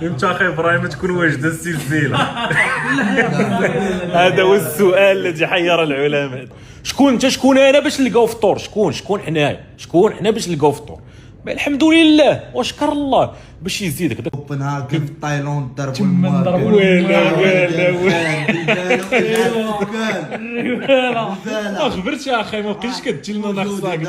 امتى اخي ابراهيم تكون واجده السلسله؟ هذا هو السؤال الذي حير العلماء. شكون انت؟ شكون انا باش نلقاو فطور؟ شكون حنايا؟ شكون حنا باش نلقاو فطور؟ الحمد لله واشكر الله باش يزيدك. كوبنهاغن في تايلاند ضربوا تما ضربوا خبرت يا اخي ما بقيتش كتجي لنا ناقصاك.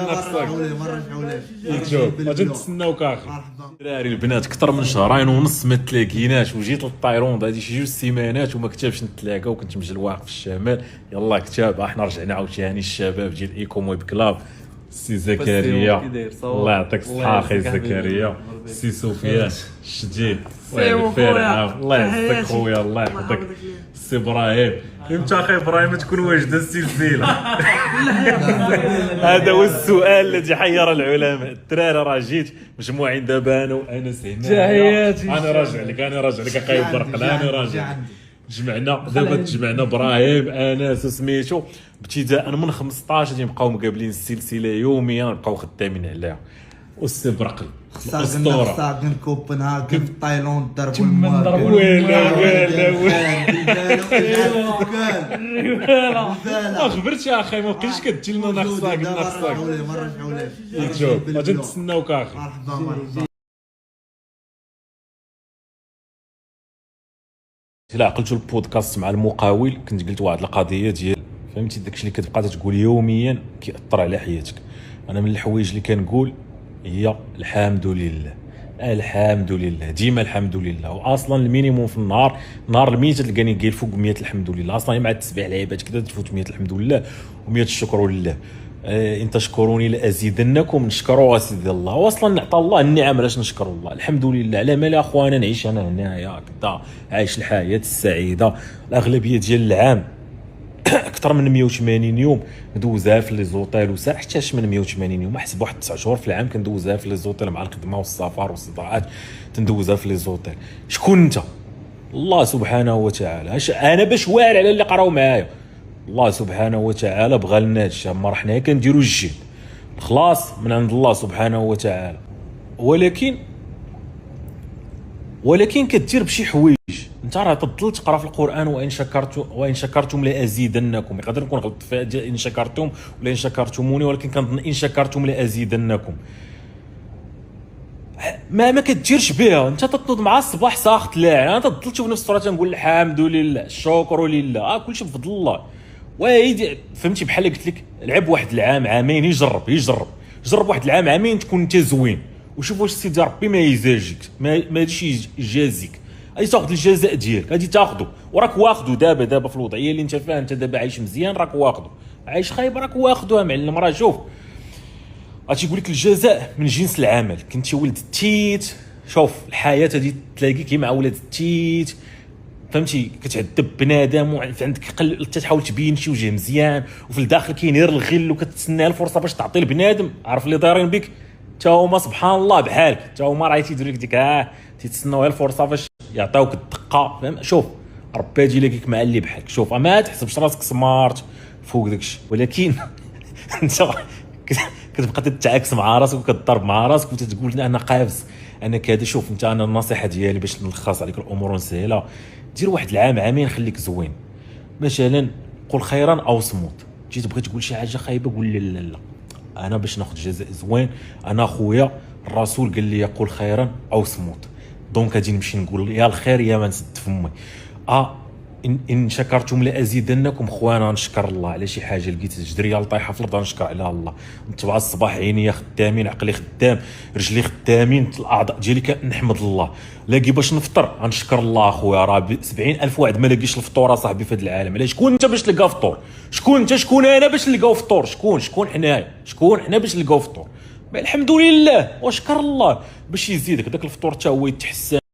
شوف غادي نتسناوك اخي. الدراري البنات اكثر من شهرين ونص ما تلاقيناش، وجيت للطايروند هذه شي 2 سيمانات وما كتبش نتلاقاو. كنت مجلواق في الشمال. يلا كتاب احنا رجعنا عاوتاني الشباب ديال ايكوم ويب كلاب. سي زكريا الله يعطيك الصحة اخي زكريا. سي سفيان الشديد الله يعزك خويا الله يحفظك. سي ابراهيم امتى اخي ابراهيم تكون واجده السلسله؟ هذا هو السؤال الذي حير العلماء. الدراري راه جيت مجموعين دابا انا وانس هنا. تحياتي. انا راجع لك اخي برقلان راجع. دابا تجمعنا ابراهيم انس سميتو ابتداء من 15 غادي نبقاو مقابلين السلسله يوميا نبقاو خدامين عليها. والسي برقل خساغن كوبنهاغن في تايلاند ضربوا تما ضربوا خبرت يا اخي ما بقيتش كتجي لنا ناقصاك. شوف غادي نتسناوك اخي. الا عقلتوا البودكاست مع المقاول كنت قلت واحد القضيه ديال فهمتي داكشي اللي كتبقى تقول يوميا كيأثر على حياتك. انا من الحوايج اللي كنقول هي الحمد لله. الحمد لله ديما الحمد لله. واصلا المينيموم في النهار الميت تلقاني قايل فوق 100 الحمد لله. اصلا مع التسبيح العباد كذا تفوت 100 الحمد لله و100 الشكر لله. ان تشكروني لازيدنكم. نشكروا سيدي الله. واصلا نعطى الله النعم علاش نشكر الله. الحمد لله على مال اخوانا نعيش انا هنايا كذا عايش الحياه السعيده. الاغلبيه ديال العام اكثر من 180 يوم ندوزها في لي زوطيل وساع حتى 880 يوم. احسب واحد 9 شهور في العام كندوزها في لي زوطيل مع الخدمه والسفر والصداعات تندوزها في لي زوطيل. شكون انت؟ الله سبحانه وتعالى. انا باش واعر على اللي قراو معايا. الله سبحانه وتعالى بغى لنا هادشي. اما راه حنايا كنديروا الجهد خلاص من عند الله سبحانه وتعالى. ولكن كدير بشي حوايج. انت راه تضل تقرا في القران وان شكرتم لازيدنكم. يقدر نكون غلط في ان شكرتم ولا ان شكرتموني، ولكن كنظن ان شكرتم لازيدنكم. ما كديرش بها. انت تنوض مع الصباح ساخط لاعب. انا تضل تشوف نفس الصوره تنقول الحمد لله الشكر لله كلشي بفضل الله. وهيدي فهمتي بحال قلت لك لعب واحد العام عامين يجرب واحد العام عامين تكون انت زوين وشوف واش سيدي ربي ما يزاجيك ما يجيش يجازيك. غادي تاخذ الجزاء ديالك غادي تاخذه وراك واخذه دابا في الوضعيه اللي انت فيها. انت دابا عايش مزيان راك واخذه. عايش خايب راك واخذه معلم. راه شوف غادي يقول لك الجزاء من جنس العمل. كنتي ولد التيت. شوف الحياه هذه تلاقيك مع ولاد التيت فهمتي كتعذب بنادم وعندك تحاول تبين شي وجه مزيان وفي الداخل كاين غير الغل وكتسنى الفرصه باش تعطي البنادم. عارف اللي دايرين بك حتى هما سبحان الله بحالك حتى هما راه تيديروا لك ديك تيتسناو الفرصه باش يعطيوك الدقه. فهم شوف ربي يجي لك مع اللي بحالك. شوف ما تحسبش راسك سمارت فوق داكشي، ولكن انت كتبقى تتعاكس مع راسك وكتضرب مع راسك وتتقول انا قافز انا كذا. شوف انت انا النصيحه ديالي باش نلخص عليك الامور ونسهلها دير واحد العام عامين خليك زوين. مثلا قول خيرا او صمت. جيت بغيت تقول شي حاجه خايبه قول لي لا انا باش ناخذ جزاء زوين. انا خويا الرسول قال لي قول خيرا او صمت. دونك غادي نمشي نقول يا الخير يا ما نسد فمي. ان شكرتم لازيدنكم. خويا نشكر الله على شي حاجه لقيت جدريه طايحه في الارض نشكر عليها الله. نتبع الصباح عينيا خدامين عقلي خدام رجلي خدامين الاعضاء ديالي نحمد الله. لاقي باش نفطر غنشكر الله. اخويا راه 70,000 واحد ما لاقيش الفطور صاحبي في هذا العالم. علاش شكون انت باش تلقى فطور؟ شكون انت شكون انا باش نلقاو فطور؟ شكون حنايا شكون حنا باش نلقاو فطور؟ الحمد لله واشكر الله باش يزيدك داك الفطور حتى هو يتحسن.